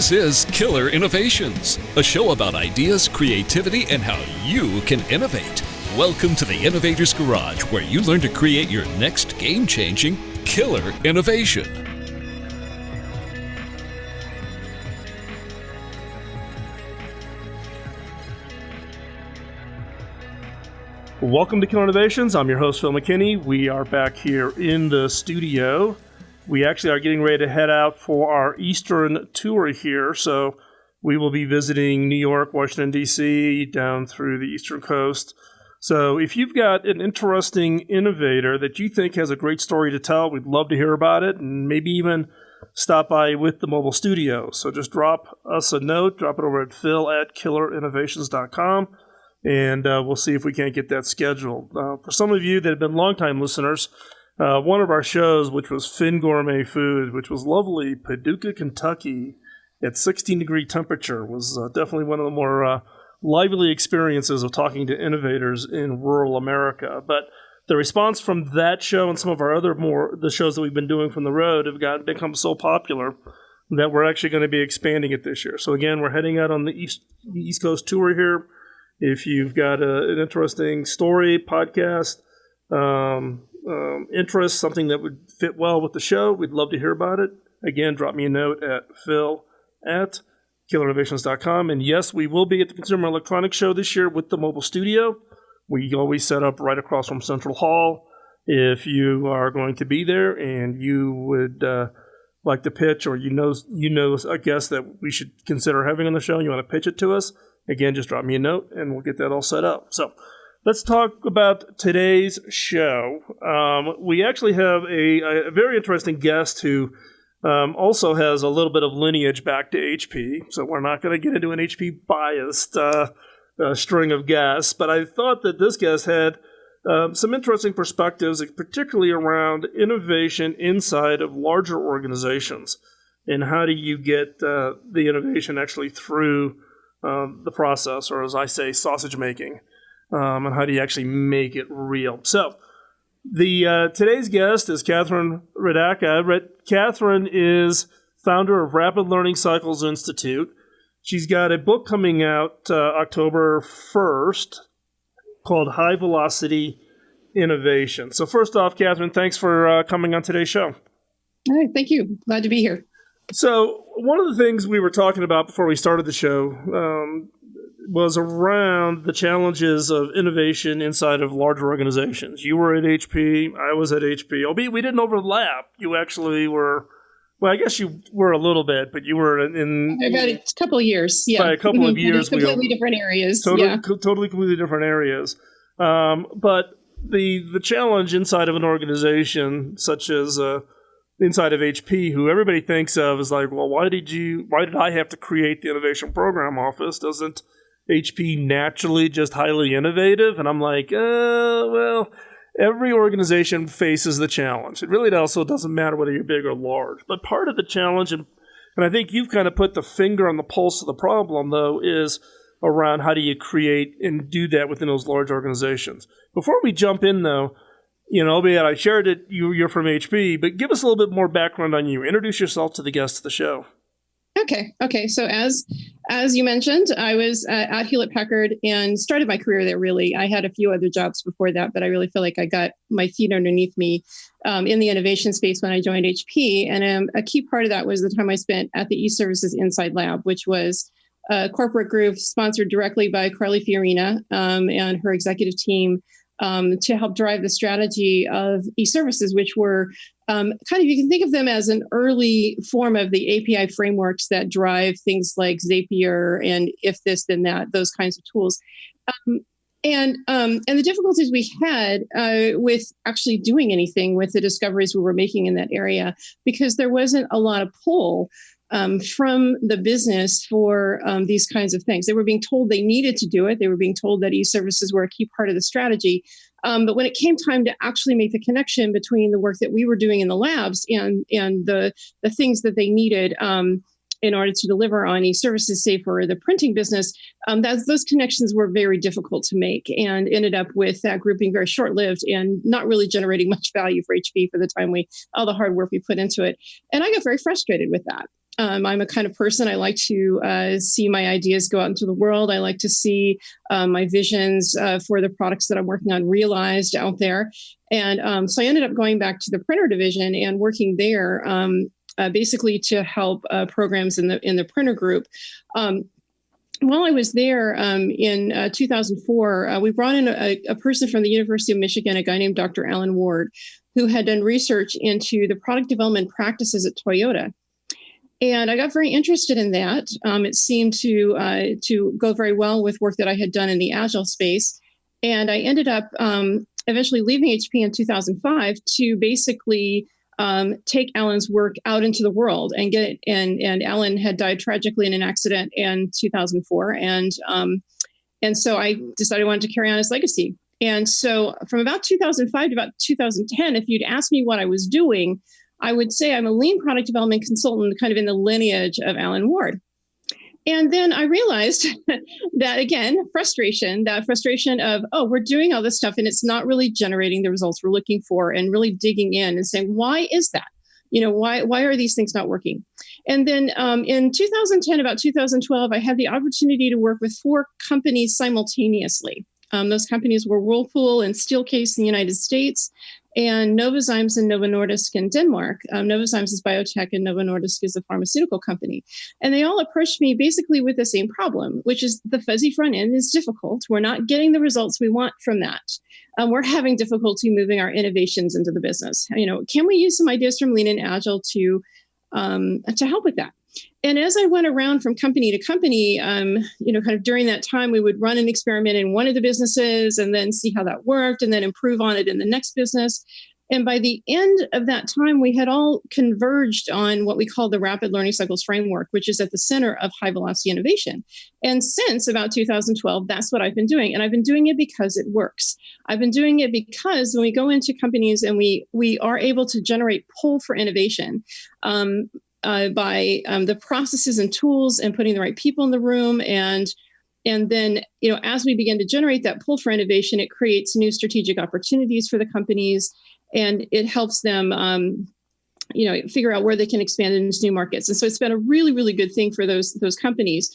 This is Killer Innovations, a show about ideas, creativity, and how you can innovate. Welcome to the Innovator's Garage, where you learn to create your next game-changing killer innovation. Welcome to Killer Innovations. I'm your host, Phil McKinney. We are back here in the studio. We actually are getting ready to head out for our Eastern tour here. So we will be visiting New York, Washington, D.C., down through the Eastern Coast. So if you've got an interesting innovator that you think has a great story to tell, we'd love to hear about it, and maybe even stop by with the mobile studio. So just drop us a note, drop it over at phil@killerinnovations.com. And we'll see if we can't get that scheduled. For some of you that have been longtime listeners, one of our shows, which was Finn Gourmet Food, which was lovely, Paducah, Kentucky, at 16-degree temperature, was definitely one of the more lively experiences of talking to innovators in rural America. But the response from that show and some of our other the shows that we've been doing from the road have become so popular that we're actually going to be expanding it this year. So again, we're heading out on the East Coast tour here. If you've got an interesting story, podcast, interest, something that would fit well with the show, we'd love to hear about it. Again, drop me a note at phil@killerinnovations.com. And yes, we will be at the Consumer Electronics Show this year with the mobile studio. We always set up right across from Central Hall. If you are going to be there and you would like to pitch, or you know a guest that we should consider having on the show and you want to pitch it to us, again, just drop me a note and we'll get that all set up. So let's talk about today's show. We actually have a very interesting guest who also has a little bit of lineage back to HP. So we're not going to get into an HP biased string of guests, but I thought that this guest had some interesting perspectives, particularly around innovation inside of larger organizations. And how do you get the innovation actually through the process, or as I say, sausage making, and how do you actually make it real? So today's guest is Catherine Radaka. Catherine is founder of Rapid Learning Cycles Institute. She's got a book coming out October 1st called High Velocity Innovation. So first off, Catherine, thanks for coming on today's show. All right, thank you. Glad to be here. So one of the things we were talking about before we started the show was around the challenges of innovation inside of larger organizations. You were at HP, I was at HP. Albeit we didn't overlap. You actually were, well, I guess you were a little bit, but you were in... About a couple of years, yeah. By a couple of years. Completely different areas. Totally, completely different areas. But the challenge inside of an organization, such as... inside of HP, who everybody thinks of as like, well, why did I have to create the Innovation Program Office? Doesn't HP naturally just highly innovative? And I'm like, well, every organization faces the challenge. It really also doesn't matter whether you're big or large. But part of the challenge, and I think you've kind of put the finger on the pulse of the problem, though, is around how do you create and do that within those large organizations. Before we jump in, though, albeit I shared it, you're from HP, but give us a little bit more background on you. Introduce yourself to the guests of the show. Okay. So as you mentioned, I was at Hewlett-Packard and started my career there, really. I had a few other jobs before that, but I really feel like I got my feet underneath me in the innovation space when I joined HP. And a key part of that was the time I spent at the eServices Inside Lab, which was a corporate group sponsored directly by Carly Fiorina and her executive team, to help drive the strategy of eServices, which were you can think of them as an early form of the API frameworks that drive things like Zapier and If This Then That, those kinds of tools. And the difficulties we had with actually doing anything with the discoveries we were making in that area, because there wasn't a lot of pull from the business for these kinds of things. They were being told they needed to do it. They were being told that e-services were a key part of the strategy. But when it came time to actually make the connection between the work that we were doing in the labs and the things that they needed in order to deliver on e-services, say for the printing business, those connections were very difficult to make and ended up with that group being very short-lived and not really generating much value for HP for the time all the hard work we put into it. And I got very frustrated with that. I'm a kind of person, I like to see my ideas go out into the world. I like to see my visions for the products that I'm working on realized out there. And so I ended up going back to the printer division and working there basically to help programs in the printer group. While I was there in 2004, we brought in a person from the University of Michigan, a guy named Dr. Alan Ward, who had done research into the product development practices at Toyota. And I got very interested in that. It seemed to go very well with work that I had done in the Agile space. And I ended up eventually leaving HP in 2005 to basically take Alan's work out into the world and get it. And Alan had died tragically in an accident in 2004. And so I decided I wanted to carry on his legacy. And so from about 2005 to about 2010, if you'd asked me what I was doing, I would say I'm a lean product development consultant, kind of in the lineage of Alan Ward. And then I realized that, again, that frustration of, oh, we're doing all this stuff and it's not really generating the results we're looking for, and really digging in and saying, why is that? Why are these things not working? And then in 2010, about 2012, I had the opportunity to work with 4 companies simultaneously. Those companies were Whirlpool and Steelcase in the United States, and Novozymes and Novo Nordisk in Denmark. Novozymes is biotech and Novo Nordisk is a pharmaceutical company. And they all approached me basically with the same problem, which is the fuzzy front end is difficult. We're not getting the results we want from that. We're having difficulty moving our innovations into the business. Can we use some ideas from Lean and Agile to help with that? And as I went around from company to company, kind of during that time, we would run an experiment in one of the businesses and then see how that worked and then improve on it in the next business. And by the end of that time, we had all converged on what we call the Rapid Learning Cycles Framework, which is at the center of high velocity innovation. And since about 2012, that's what I've been doing. And I've been doing it because it works. I've been doing it because when we go into companies and we are able to generate pull for innovation, by the processes and tools and putting the right people in the room. And then, as we begin to generate that pull for innovation, it creates new strategic opportunities for the companies, and it helps them, figure out where they can expand into new markets. And so it's been a really, really good thing for those companies.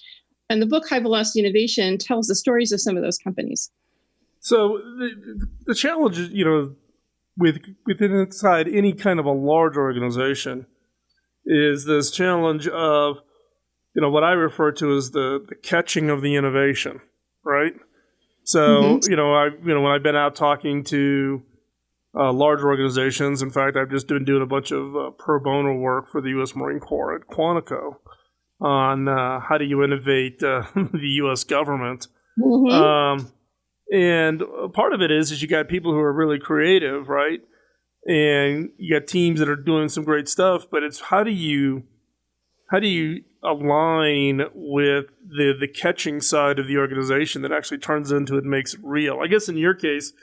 And the book High Velocity Innovation tells the stories of some of those companies. So the challenge is, within inside any kind of a large organization, is this challenge of, what I refer to as the catching of the innovation, right? So, when I've been out talking to large organizations, in fact, I've just been doing a bunch of pro bono work for the U.S. Marine Corps at Quantico on how do you innovate the U.S. government. And part of it is you got people who are really creative, right? And you got teams that are doing some great stuff, but it's how do you align with the catching side of the organization that actually turns into it and makes it real? I guess in your case,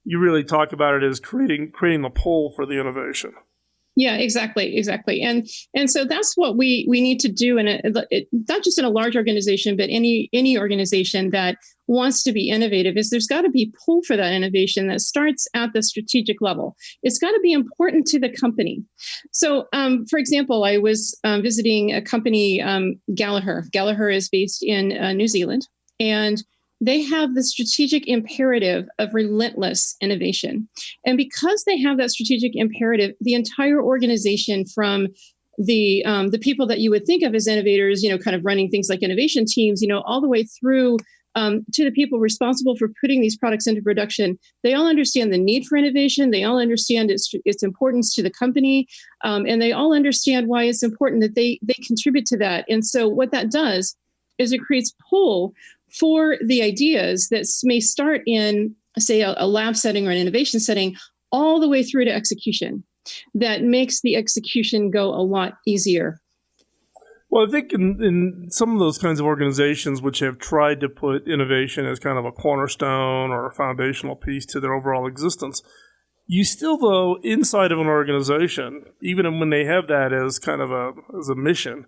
you really talk about it as creating the pull for the innovation. Yeah, exactly. And so that's what we need to do, not just in a large organization, but any organization that wants to be innovative, is there's got to be pull for that innovation that starts at the strategic level. It's got to be important to the company. So, for example, I was visiting a company, Gallagher. Gallagher is based in New Zealand, and they have the strategic imperative of relentless innovation. And because they have that strategic imperative, the entire organization, from the people that you would think of as innovators, kind of running things like innovation teams, all the way through to the people responsible for putting these products into production, they all understand the need for innovation. They all understand its importance to the company. And they all understand why it's important that they contribute to that. And so what that does is it creates pull for the ideas that may start in, say, a lab setting or an innovation setting, all the way through to execution. That makes the execution go a lot easier. Well, I think in some of those kinds of organizations which have tried to put innovation as kind of a cornerstone or a foundational piece to their overall existence, you still, though, inside of an organization, even when they have that as kind of as a mission,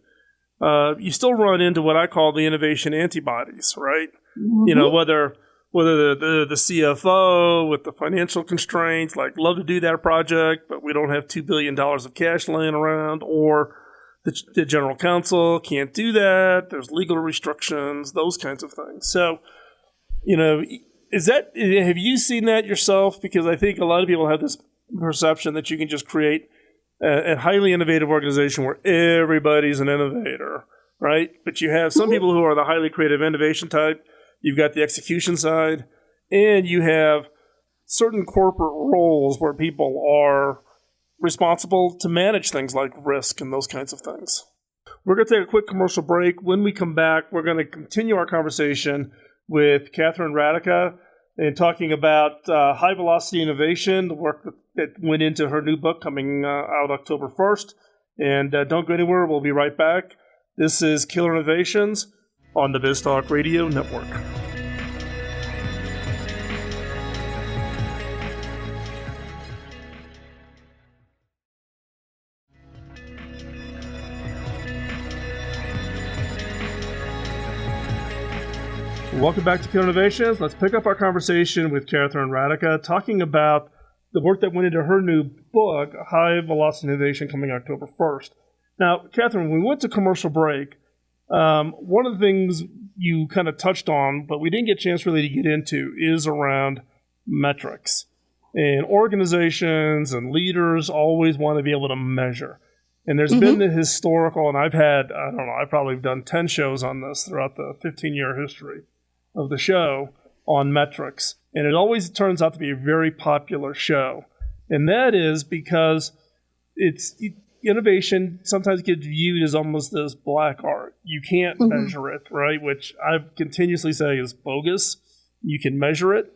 you still run into what I call the innovation antibodies, right? Mm-hmm. Whether the CFO with the financial constraints, like, love to do that project, but we don't have $2 billion of cash laying around, or the general counsel can't do that. There's legal restrictions, those kinds of things. So, have you seen that yourself? Because I think a lot of people have this perception that you can just create a highly innovative organization where everybody's an innovator, right? But you have some people who are the highly creative innovation type. You've got the execution side, and you have certain corporate roles where people are responsible to manage things like risk and those kinds of things. We're going to take a quick commercial break. When we come back, we're going to continue our conversation with Catherine Radica and talking about high velocity innovation, the work that went into her new book coming out October 1st. And don't go anywhere. We'll be right back. This is Killer Innovations on the BizTalk Radio Network. Welcome back to Killer Innovations. Let's pick up our conversation with Catherine Radica, talking about the work that went into her new book, High Velocity Innovation, coming October 1st. Now, Catherine, when we went to commercial break, one of the things you kind of touched on, but we didn't get a chance really to get into, is around metrics. And organizations and leaders always want to be able to measure. And there's been the historical, and I've probably done 10 shows on this throughout the 15-year history of the show on metrics. And it always turns out to be a very popular show. And that is because innovation sometimes gets viewed as almost this black art. You can't measure it, right? Which I continuously say is bogus. You can measure it,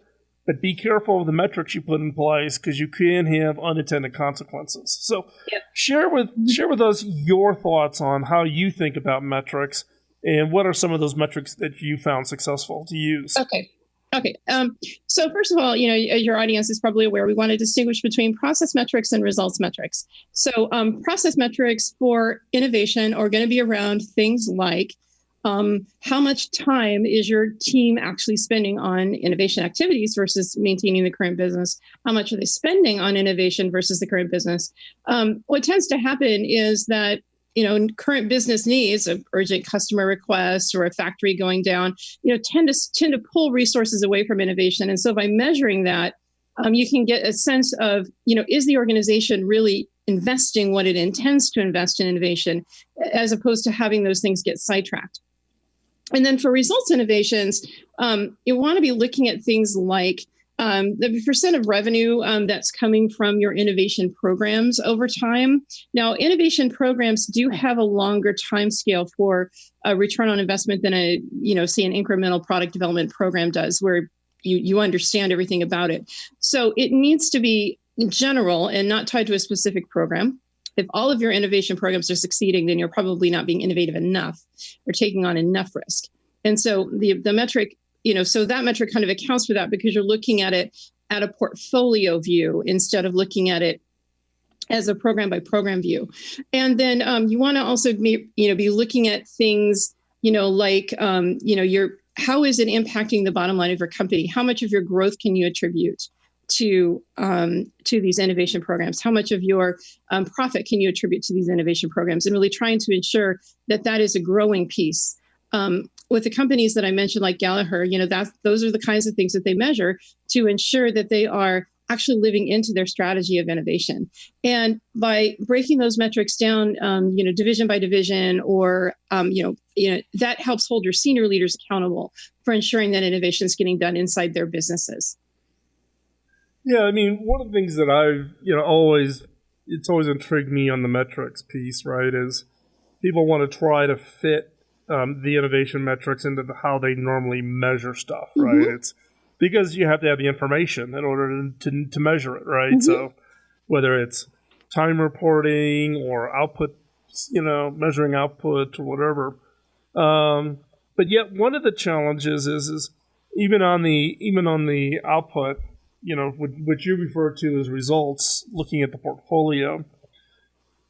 but be careful of the metrics you put in place because you can have unintended consequences. So share with us your thoughts on how you think about metrics and what are some of those metrics that you found successful to use. Okay. So first of all, your audience is probably aware we want to distinguish between process metrics and results metrics. So process metrics for innovation are going to be around things like how much time is your team actually spending on innovation activities versus maintaining the current business? How much are they spending on innovation versus the current business? What tends to happen is that current business needs, of urgent customer requests or a factory going down, tend to pull resources away from innovation. And so by measuring that, you can get a sense of, is the organization really investing what it intends to invest in innovation, as opposed to having those things get sidetracked. And then for results innovations, you want to be looking at things like the percent of revenue that's coming from your innovation programs over time. Now, innovation programs do have a longer time scale for a return on investment than say an incremental product development program does, where you understand everything about it. So it needs to be general and not tied to a specific program. If all of your innovation programs are succeeding, then you're probably not being innovative enough or taking on enough risk. And so the metric, so that metric kind of accounts for that because you're looking at it at a portfolio view instead of looking at it as a program by program view. And then you want to also be looking at things, like, how is it impacting the bottom line of your company? How much of your growth can you attribute to these innovation programs? How much of your profit can you attribute to these innovation programs? And really trying to ensure that is a growing piece. With the companies that I mentioned, like Gallagher, those are the kinds of things that they measure to ensure that they are actually living into their strategy of innovation. And by breaking those metrics down, division by division, or that helps hold your senior leaders accountable for ensuring that innovation is getting done inside their businesses. Yeah, I mean, one of the things that I've always intrigued me on the metrics piece, right, is people want to try to fit the innovation metrics into how they normally measure stuff, right? It's because you have to have the information in order to measure it, right? So whether it's time reporting or output, measuring output or whatever. But yet one of the challenges is even on the output, what you refer to as results, looking at the portfolio,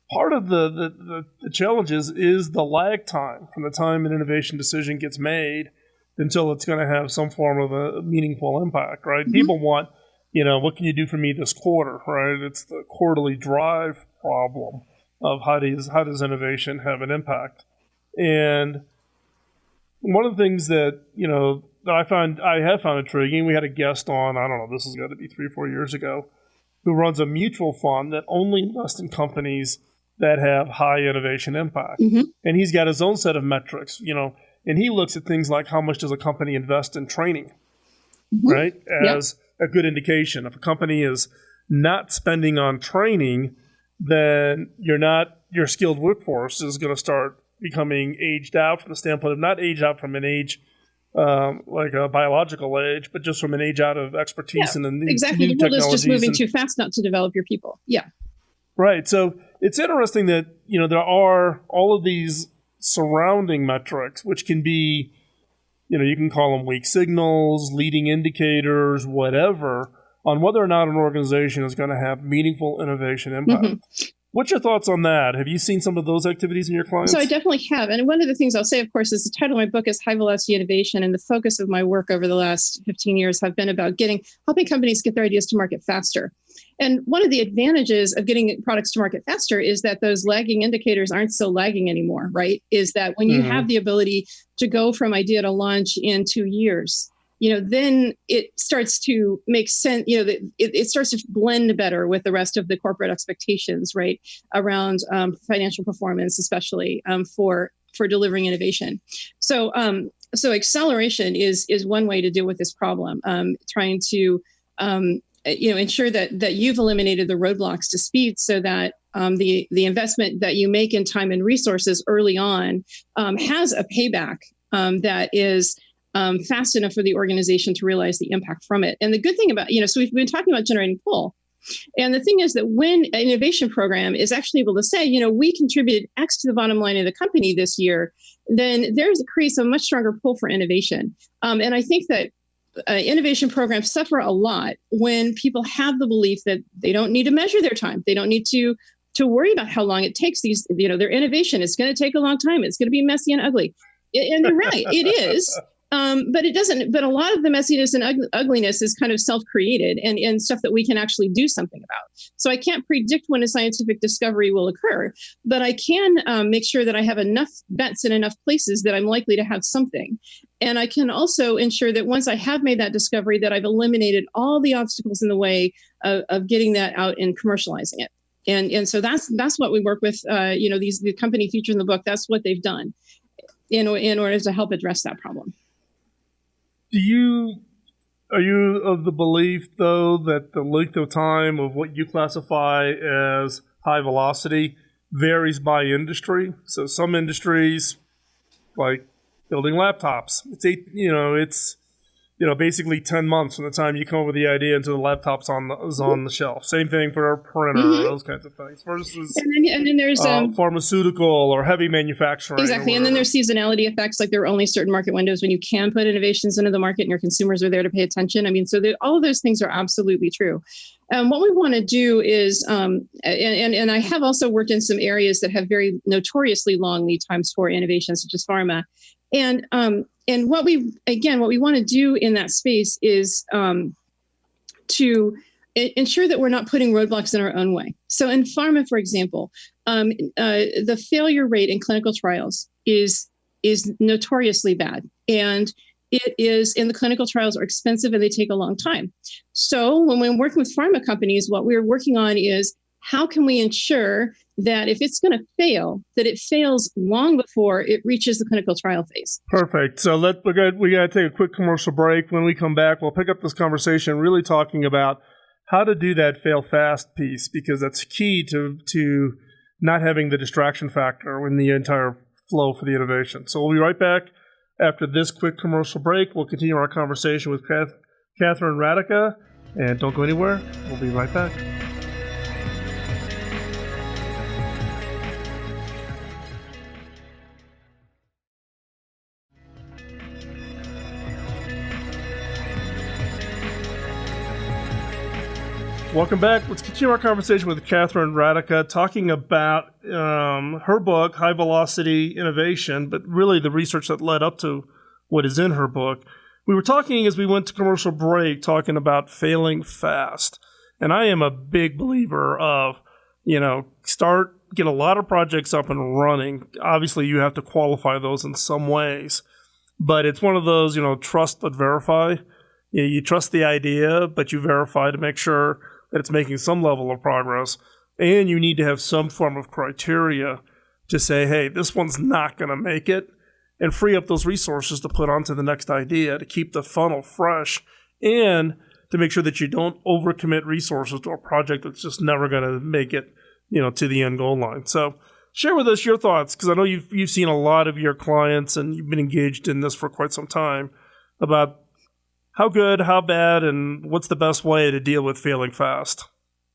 part of the challenges is the lag time from the time an innovation decision gets made until it's going to have some form of a meaningful impact, right? People want, what can you do for me this quarter, right? It's the quarterly drive problem. of how does innovation have an impact. And one of the things that, that I have found intriguing, we had a guest on, I don't know, this has got to be 3 or 4 years ago, who runs a mutual fund that only invests in companies that have high innovation impact. Mm-hmm. And he's got his own set of metrics, and he looks at things like how much does a company invest in training, Mm-hmm. right? As a good indication. If a company is not spending on training, then your skilled workforce is going to start becoming aged out from the standpoint of not aged out from an age like a biological age, but just from an age out of expertise and the new exactly. new The world is technologies. just moving too fast not to develop your people. Yeah. Right. So it's interesting that, there are all of these surrounding metrics, which can be, you can call them weak signals, leading indicators, whatever, on whether or not an organization is going to have meaningful innovation impact. Mm-hmm. What's your thoughts on that? Have you seen some of those activities in your clients? So I definitely have. And one of the things I'll say, of course, is the title of my book is High Velocity Innovation. And the focus of my work over the last 15 years have been about helping companies get their ideas to market faster. And one of the advantages of getting products to market faster is that those lagging indicators aren't so lagging anymore, right? Is that when you have the ability to go from idea to launch in 2 years, then it starts to make sense, it starts to blend better with the rest of the corporate expectations, right? Around financial performance, especially for delivering innovation. So acceleration is one way to deal with this problem, trying to, ensure that you've eliminated the roadblocks to speed so that the investment that you make in time and resources early on has a payback that is fast enough for the organization to realize the impact from it. And the good thing about, so we've been talking about generating pull. And the thing is that when an innovation program is actually able to say, we contributed X to the bottom line of the company this year, then creates a much stronger pull for innovation. And I think that innovation programs suffer a lot when people have the belief that they don't need to measure their time. They don't need to worry about how long it takes their innovation. It's going to take a long time. It's going to be messy and ugly. And they're right. It is. But it doesn't. But a lot of the messiness and ugliness is kind of self-created and stuff that we can actually do something about. So I can't predict when a scientific discovery will occur, but I can make sure that I have enough bets in enough places that I'm likely to have something. And I can also ensure that once I have made that discovery, that I've eliminated all the obstacles in the way of getting that out and commercializing it. And so that's what we work with. The company featured in the book. That's what they've done in order to help address that problem. Are you of the belief, though, that the length of time of what you classify as high velocity varies by industry? So some industries, like building laptops, it's basically 10 months from the time you come up with the idea until the laptop's on the shelf. Same thing for a printer, those kinds of things. Versus and then there's pharmaceutical or heavy manufacturing. Exactly, and then there's seasonality effects. Like there are only certain market windows when you can put innovations into the market, and your consumers are there to pay attention. I mean, so all of those things are absolutely true. What we want to do is, and I have also worked in some areas that have very notoriously long lead times for innovation, such as pharma. And what we want to do in that space is to ensure that we're not putting roadblocks in our own way. So in pharma, for example, the failure rate in clinical trials is notoriously bad. And the clinical trials are expensive and they take a long time. So when we're working with pharma companies, what we're working on is how can we ensure that if it's going to fail, that it fails long before it reaches the clinical trial phase. Perfect. So we got to take a quick commercial break. When we come back, we'll pick up this conversation really talking about how to do that fail fast piece, because that's key to not having the distraction factor in the entire flow for the innovation. So we'll be right back after this quick commercial break. We'll continue our conversation with Catherine Radica, and don't go anywhere. We'll be right back. Welcome back. Let's continue our conversation with Catherine Radica, talking about her book, High Velocity Innovation, but really the research that led up to what is in her book. We were talking as we went to commercial break, talking about failing fast. And I am a big believer of, get a lot of projects up and running. Obviously, you have to qualify those in some ways, but it's one of those, trust but verify. You trust the idea, but you verify to make sure that it's making some level of progress. And you need to have some form of criteria to say, hey, this one's not going to make it, and free up those resources to put onto the next idea to keep the funnel fresh and to make sure that you don't overcommit resources to a project that's just never going to make it, to the end goal line. So share with us your thoughts, because I know you've seen a lot of your clients and you've been engaged in this for quite some time, about how good, how bad, and what's the best way to deal with failing fast.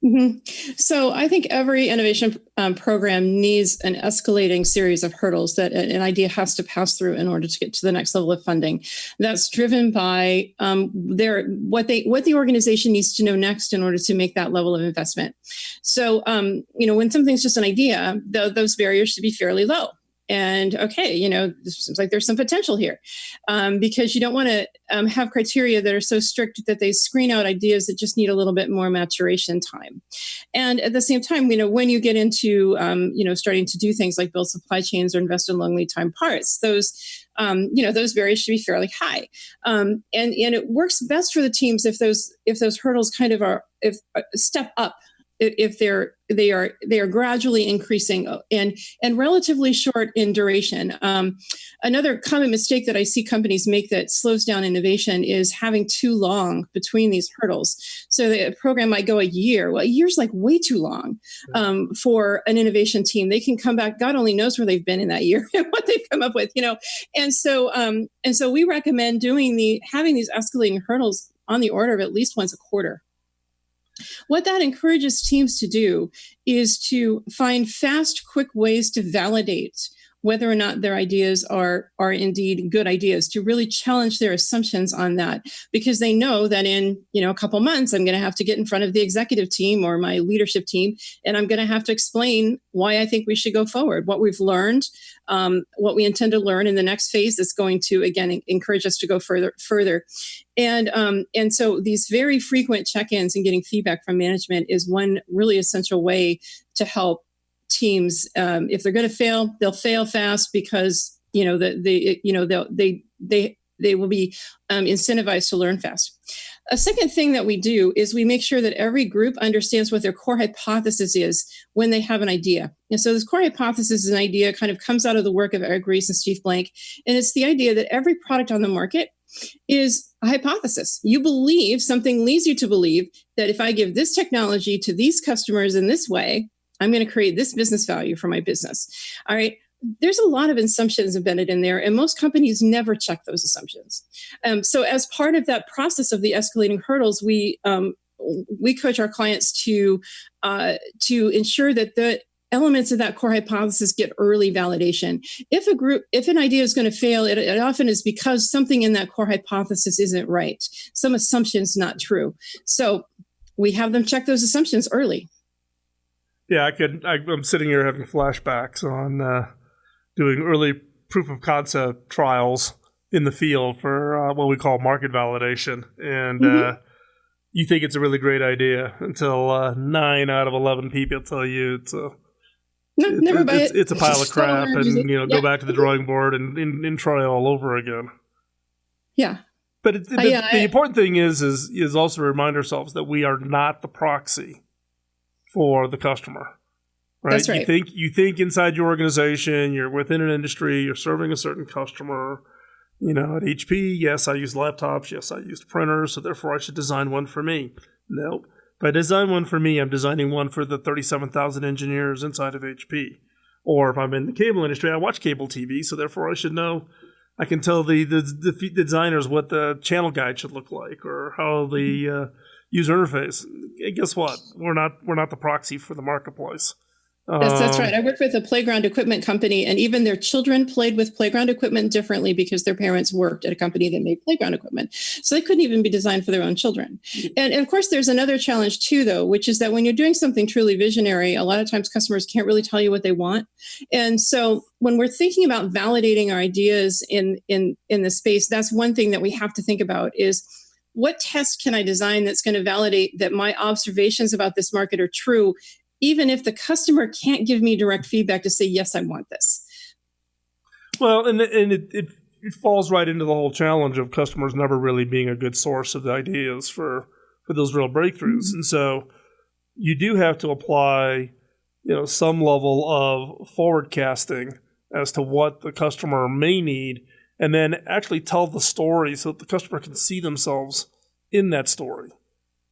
Mm-hmm. So I think every innovation program needs an escalating series of hurdles that an idea has to pass through in order to get to the next level of funding. That's driven by what the organization needs to know next in order to make that level of investment. So when something's just an idea, those barriers should be fairly low. And okay, this seems like there's some potential here, because you don't want to have criteria that are so strict that they screen out ideas that just need a little bit more maturation time. And at the same time, when you get into starting to do things like build supply chains or invest in long lead time parts, those barriers should be fairly high. And it works best for the teams if those hurdles kind of step up. If they are gradually increasing and relatively short in duration. Another common mistake that I see companies make that slows down innovation is having too long between these hurdles. So the program might go a year. Well, a year's like way too long for an innovation team. They can come back. God only knows where they've been in that year and what they've come up with. And so we recommend having these escalating hurdles on the order of at least once a quarter. What that encourages teams to do is to find fast, quick ways to validate whether or not their ideas are indeed good ideas, to really challenge their assumptions on that, because they know that in a couple months, I'm going to have to get in front of the executive team or my leadership team, and I'm going to have to explain why I think we should go forward, what we've learned, what we intend to learn in the next phase that's going to, again, encourage us to go further. And so these very frequent check-ins and getting feedback from management is one really essential way to help teams. If they're going to fail, they'll fail fast because they will be incentivized to learn fast. A second thing that we do is we make sure that every group understands what their core hypothesis is when they have an idea. And so this core hypothesis is an idea kind of comes out of the work of Eric Ries and Steve Blank. And it's the idea that every product on the market is a hypothesis. You believe, something leads you to believe that if I give this technology to these customers in this way, I'm going to create this business value for my business. All right. There's a lot of assumptions embedded in there, and most companies never check those assumptions. So as part of that process of the escalating hurdles, we coach our clients to ensure that the elements of that core hypothesis get early validation. If an idea is going to fail, it often is because something in that core hypothesis isn't right. Some assumption's not true. So we have them check those assumptions early. Yeah, I'm sitting here having flashbacks on doing early proof of concept trials in the field for what we call market validation. And you think it's a really great idea until 9 out of 11 people tell you it's a pile of crap, and go back to the drawing board and try all over again. Yeah. But the important thing is also to remind ourselves that we are not the proxy for the customer, right? That's right. You think inside your organization, you're within an industry, you're serving a certain customer. At HP, yes, I use laptops. Yes, I use printers. So therefore, I should design one for me. Nope. If I design one for me, I'm designing one for the 37,000 engineers inside of HP. Or if I'm in the cable industry, I watch cable TV. So therefore, I should know. I can tell the designers what the channel guide should look like, or how the user interface. And guess what? We're not the proxy for the marketplace. That's right. I worked with a playground equipment company, and even their children played with playground equipment differently because their parents worked at a company that made playground equipment. So they couldn't even be designed for their own children. And of course, there's another challenge too, though, which is that when you're doing something truly visionary, a lot of times customers can't really tell you what they want. And so when we're thinking about validating our ideas in the space, that's one thing that we have to think about is, what test can I design that's going to validate that my observations about this market are true even if the customer can't give me direct feedback to say, yes, I want this. Well, and it falls right into the whole challenge of customers never really being a good source of the ideas for those real breakthroughs. And so you do have to apply, some level of forecasting as to what the customer may need, and then actually tell the story so that the customer can see themselves in that story.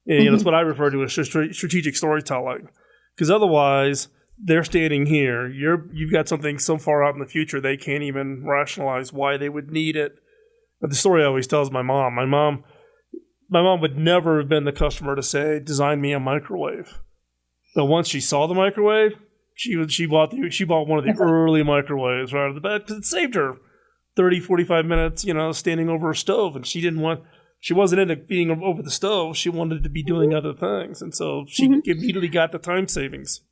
And that's what I refer to as strategic storytelling. Because otherwise, they're standing here. You've got something so far out in the future they can't even rationalize why they would need it. But the story I always tell is my mom. My mom would never have been the customer to say, "Design me a microwave." But once she saw the microwave, she bought one of the early microwaves right out of the bed because it saved her 30, 45 minutes, standing over a stove, and she wasn't into being over the stove. She wanted to be doing other things. And so she immediately got the time savings.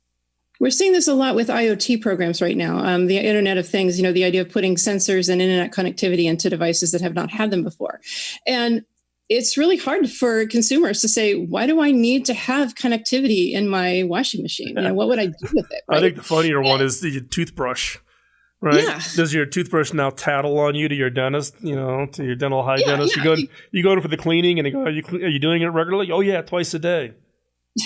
We're seeing this a lot with IoT programs right now. The Internet of Things, the idea of putting sensors and internet connectivity into devices that have not had them before. And it's really hard for consumers to say, why do I need to have connectivity in my washing machine? What would I do with it? Right? I think the funnier one is the toothbrush. Right? Yeah. Does your toothbrush now tattle on you to your dentist, to your dental hygienist? Yeah. You go in for the cleaning and they go, are you doing it regularly? Oh yeah, twice a day.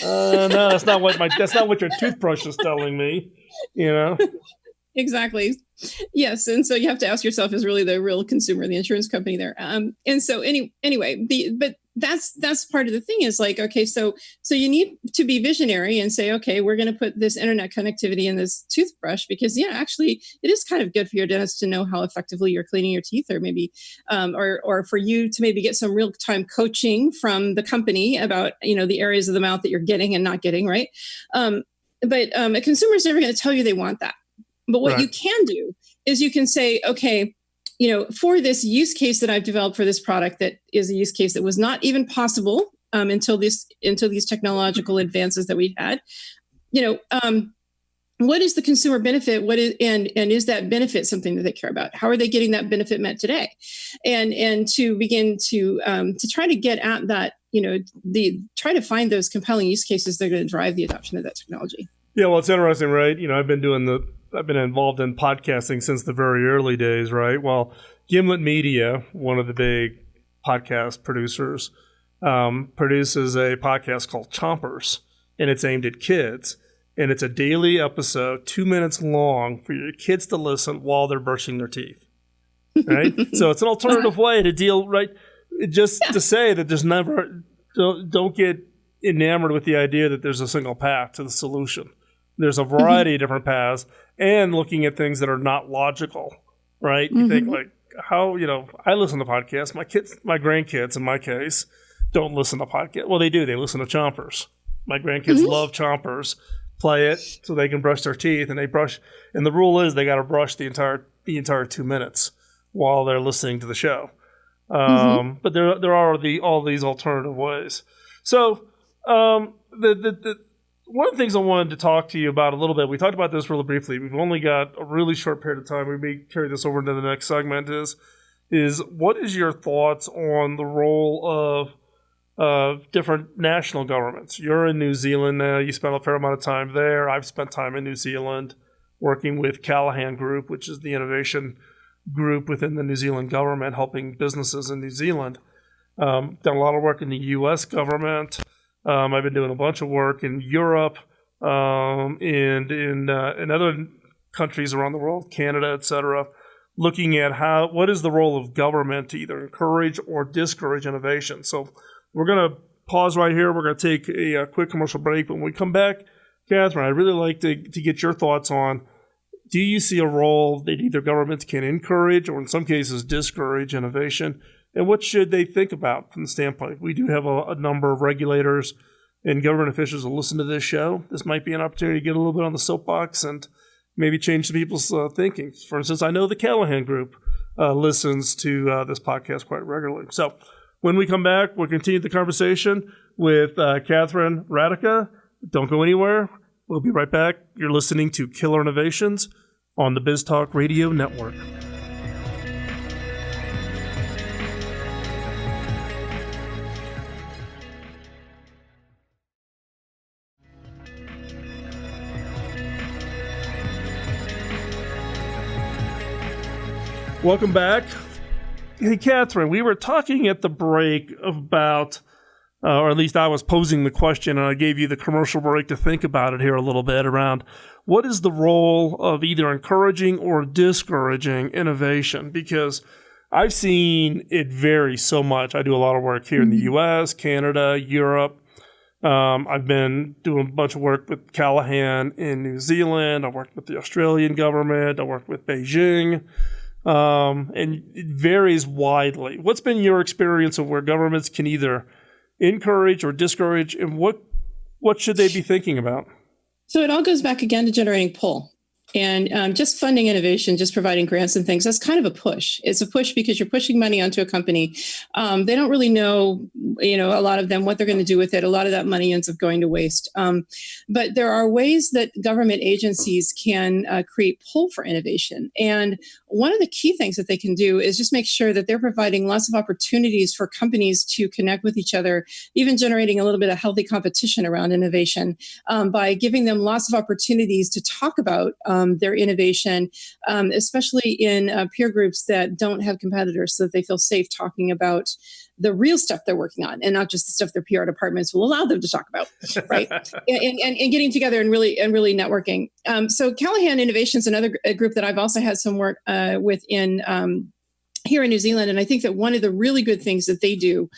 No, that's not what your toothbrush is telling me, Exactly. Yes. And so you have to ask yourself, is really the real consumer, the insurance company there? And so anyway, but that's part of the thing is like, okay, so you need to be visionary and say, okay, we're going to put this internet connectivity in this toothbrush because actually it is kind of good for your dentist to know how effectively you're cleaning your teeth, or maybe, or for you to maybe get some real time coaching from the company about, the areas of the mouth that you're getting and not getting, right? But a consumer is never going to tell you they want that. But what you can do is you can say, okay, for this use case that I've developed for this product, that is a use case that was not even possible until these technological advances that we've had. What is the consumer benefit? What is and is that benefit something that they care about? How are they getting that benefit met today? And to begin to try to get at that, try to find those compelling use cases that are going to drive the adoption of that technology. Yeah, well, it's interesting, right? I've been involved in podcasting since the very early days, right? Well, Gimlet Media, one of the big podcast producers, produces a podcast called Chompers, and it's aimed at kids. And it's a daily episode, 2 minutes long, for your kids to listen while they're brushing their teeth, right? So it's an alternative way to deal, right? Just to say that there's never, don't get enamored with the idea that there's a single path to the solution. There's a variety of different paths, and looking at things that are not logical, right? You think like, how, I listen to podcasts. My grandkids, in my case, don't listen to podcasts. Well, they do. They listen to Chompers. My grandkids love Chompers. Play it so they can brush their teeth, and they brush. And the rule is they got to brush the entire 2 minutes while they're listening to the show. But there are all these alternative ways. So the one of the things I wanted to talk to you about a little bit, we talked about this really briefly. We've only got a really short period of time. We may carry this over into the next segment. Is what is your thoughts on the role of different national governments? You're in New Zealand now. You spent a fair amount of time there. I've spent time in New Zealand working with Callaghan Group, which is the innovation group within the New Zealand government, helping businesses in New Zealand. Done a lot of work in the U.S. government. I've been doing a bunch of work in Europe and in other countries around the world, Canada, etc., looking at what is the role of government to either encourage or discourage innovation. So we're going to pause right here. We're going to take a quick commercial break. But when we come back, Catherine, I'd really like to get your thoughts on, do you see a role that either governments can encourage or in some cases discourage innovation? And what should they think about from the standpoint? We do have a number of regulators and government officials who listen to this show. This might be an opportunity to get a little bit on the soapbox and maybe change some people's thinking. For instance, I know the Callaghan Group listens to this podcast quite regularly. So when we come back, we'll continue the conversation with Catherine Radica. Don't go anywhere. We'll be right back. You're listening to Killer Innovations on the BizTalk Radio Network. Welcome back. Hey, Catherine, we were talking at the break about, or at least I was posing the question, and I gave you the commercial break to think about it here a little bit around what is the role of either encouraging or discouraging innovation? Because I've seen it vary so much. I do a lot of work here in the U.S., Canada, Europe. I've been doing a bunch of work with Callaghan in New Zealand. I worked with the Australian government. I worked with Beijing. And it varies widely. What's been your experience of where governments can either encourage or discourage, and what should they be thinking about? So it all goes back again to generating pull. And just funding innovation, just providing grants and things, that's kind of a push. It's a push because you're pushing money onto a company. They don't really know, a lot of them, what they're going to do with it. A lot of that money ends up going to waste. But there are ways that government agencies can create pull for innovation. And one of the key things that they can do is just make sure that they're providing lots of opportunities for companies to connect with each other, even generating a little bit of healthy competition around innovation by giving them lots of opportunities to talk about their innovation, especially in peer groups that don't have competitors, so that they feel safe talking about the real stuff they're working on and not just the stuff their PR departments will allow them to talk about, right? and getting together and really networking. So Callaghan Innovation is another group that I've also had some work with in here in New Zealand. And I think that one of the really good things that they do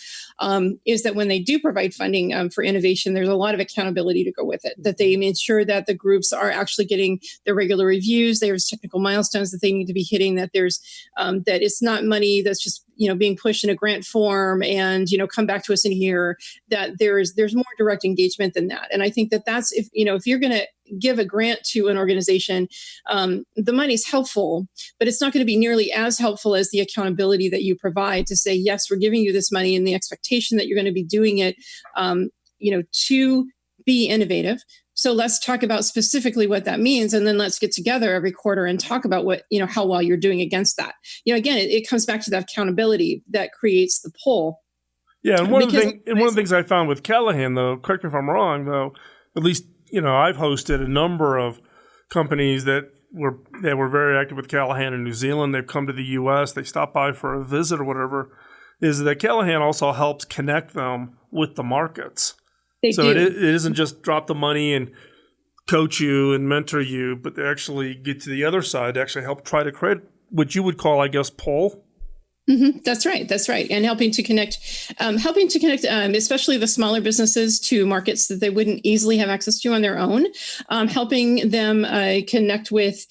is that when they do provide funding for innovation, there's a lot of accountability to go with it, that they ensure that the groups are actually getting their regular reviews, there's technical milestones that they need to be hitting, that there's that it's not money that's just being pushed in a grant form and come back to us in a year, that there's more direct engagement than that. And I think that that's if you're going to give a grant to an organization, the money's helpful, but it's not going to be nearly as helpful as the accountability that you provide to say, yes, we're giving you this money and the expectation that you're going to be doing it, to be innovative. So let's talk about specifically what that means. And then let's get together every quarter and talk about what, how well you're doing against that. Again, it comes back to the accountability that creates the pull. Yeah. And one of the things I found with Callaghan, though, correct me if I'm wrong, though, at least, I've hosted a number of companies that were very active with Callaghan in New Zealand. They've come to the U.S. They stop by for a visit or whatever. Is that Callaghan also helps connect them with the markets. So it isn't just drop the money and coach you and mentor you, but they actually get to the other side to actually help try to create what you would call, I guess, pull. Mm-hmm. That's right. And helping to connect, especially the smaller businesses to markets that they wouldn't easily have access to on their own, helping them connect with,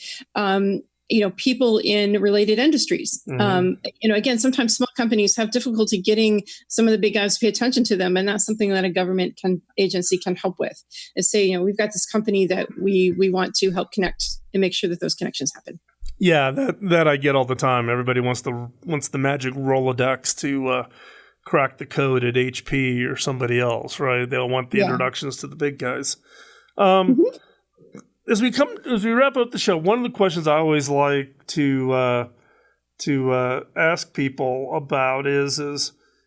people in related industries. Mm-hmm. Again, sometimes small companies have difficulty getting some of the big guys to pay attention to them. And that's something that a government agency can help with, is say, we've got this company that we want to help connect and make sure that those connections happen. Yeah, that I get all the time. Everybody wants the magic Rolodex to crack the code at HP or somebody else, right? They'll want the introductions to the big guys. Mm-hmm. As we wrap up the show, one of the questions I always like to ask people about is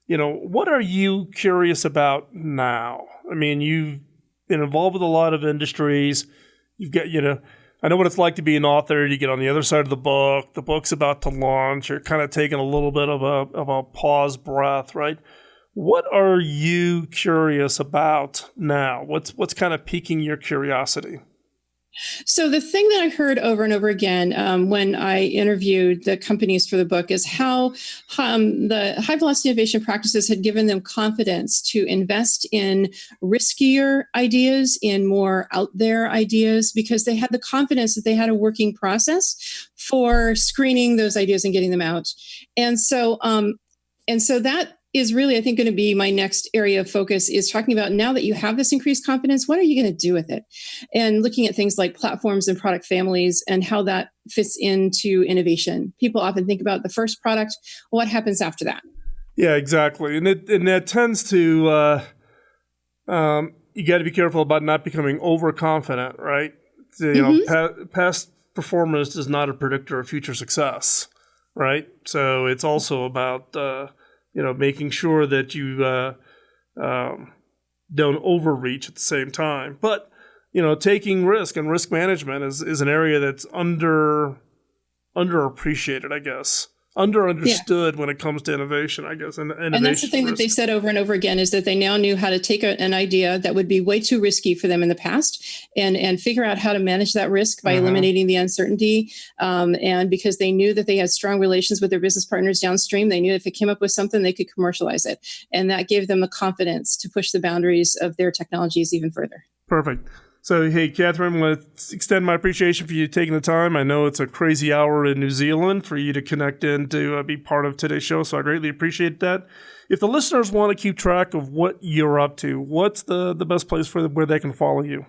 what are you curious about now? I mean, you've been involved with a lot of industries. You've got I know what it's like to be an author. You get on the other side of the book. The book's about to launch. You're kind of taking a little bit of a pause breath, right? What are you curious about now? What's kind of piquing your curiosity? So the thing that I heard over and over again when I interviewed the companies for the book is how the high velocity innovation practices had given them confidence to invest in riskier ideas, in more out there ideas, because they had the confidence that they had a working process for screening those ideas and getting them out. And so that is really, I think, going to be my next area of focus, is talking about, now that you have this increased confidence, what are you going to do with it? And looking at things like platforms and product families and how that fits into innovation. People often think about the first product. What happens after that? Yeah, exactly. And that tends to, you got to be careful about not becoming overconfident, right? So, past performance is not a predictor of future success, right? So it's also about, making sure that you don't overreach at the same time. But, taking risk and risk management is an area that's underappreciated, I guess. understood when it comes to innovation, I guess. And that's the thing that they've said over and over again, is that they now knew how to take an idea that would be way too risky for them in the past and figure out how to manage that risk by eliminating the uncertainty. And because they knew that they had strong relations with their business partners downstream, they knew if it came up with something, they could commercialize it. And that gave them the confidence to push the boundaries of their technologies even further. Perfect. So, hey, Catherine, I want to extend my appreciation for you taking the time. I know it's a crazy hour in New Zealand for you to connect in to be part of today's show, so I greatly appreciate that. If the listeners want to keep track of what you're up to, what's the best place for where they can follow you?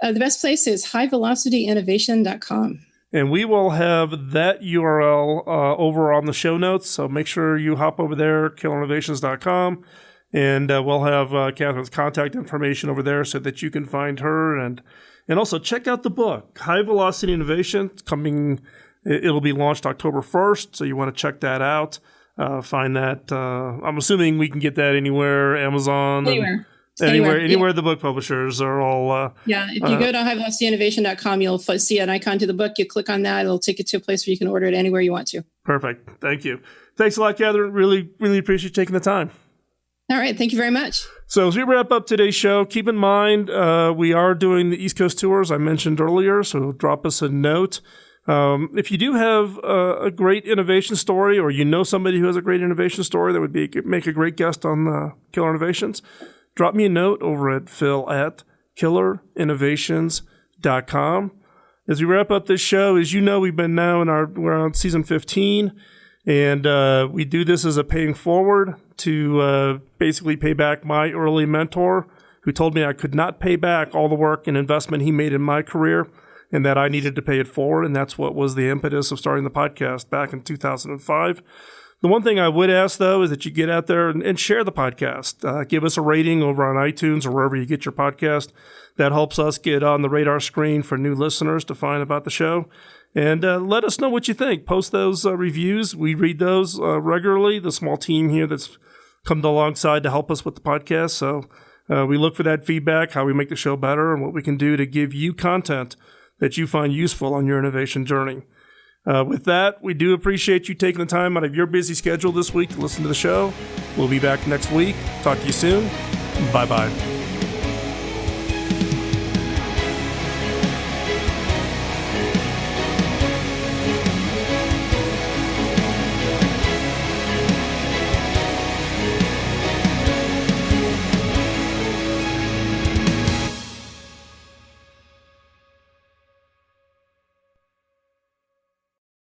The best place is highvelocityinnovation.com. And we will have that URL over on the show notes, so make sure you hop over there, killerinnovations.com. And we'll have Catherine's contact information over there so that you can find her. And also check out the book, High Velocity Innovation. It's coming, it'll be launched October 1st, so you want to check that out. Find that. I'm assuming we can get that anywhere, Amazon. Anywhere the book publishers are all. If you go to highvelocityinnovation.com, you'll see an icon to the book. You click on that, it'll take you to a place where you can order it anywhere you want to. Perfect. Thank you. Thanks a lot, Catherine. Really, really appreciate you taking the time. All right. Thank you very much. So as we wrap up today's show, keep in mind we are doing the East Coast tours I mentioned earlier, so drop us a note. If you do have a great innovation story, or you know somebody who has a great innovation story that would make a great guest on Killer Innovations, drop me a note over at phil@killerinnovations.com. As we wrap up this show, as you know, we're on season 15. And we do this as a paying forward to basically pay back my early mentor who told me I could not pay back all the work and investment he made in my career and that I needed to pay it forward. And that's what was the impetus of starting the podcast back in 2005. The one thing I would ask, though, is that you get out there and share the podcast. Give us a rating over on iTunes or wherever you get your podcast. That helps us get on the radar screen for new listeners to find about the show. And let us know what you think. Post those reviews. We read those regularly, the small team here that's come alongside to help us with the podcast. So we look for that feedback, how we make the show better, and what we can do to give you content that you find useful on your innovation journey. With that, we do appreciate you taking the time out of your busy schedule this week to listen to the show. We'll be back next week. Talk to you soon. Bye-bye.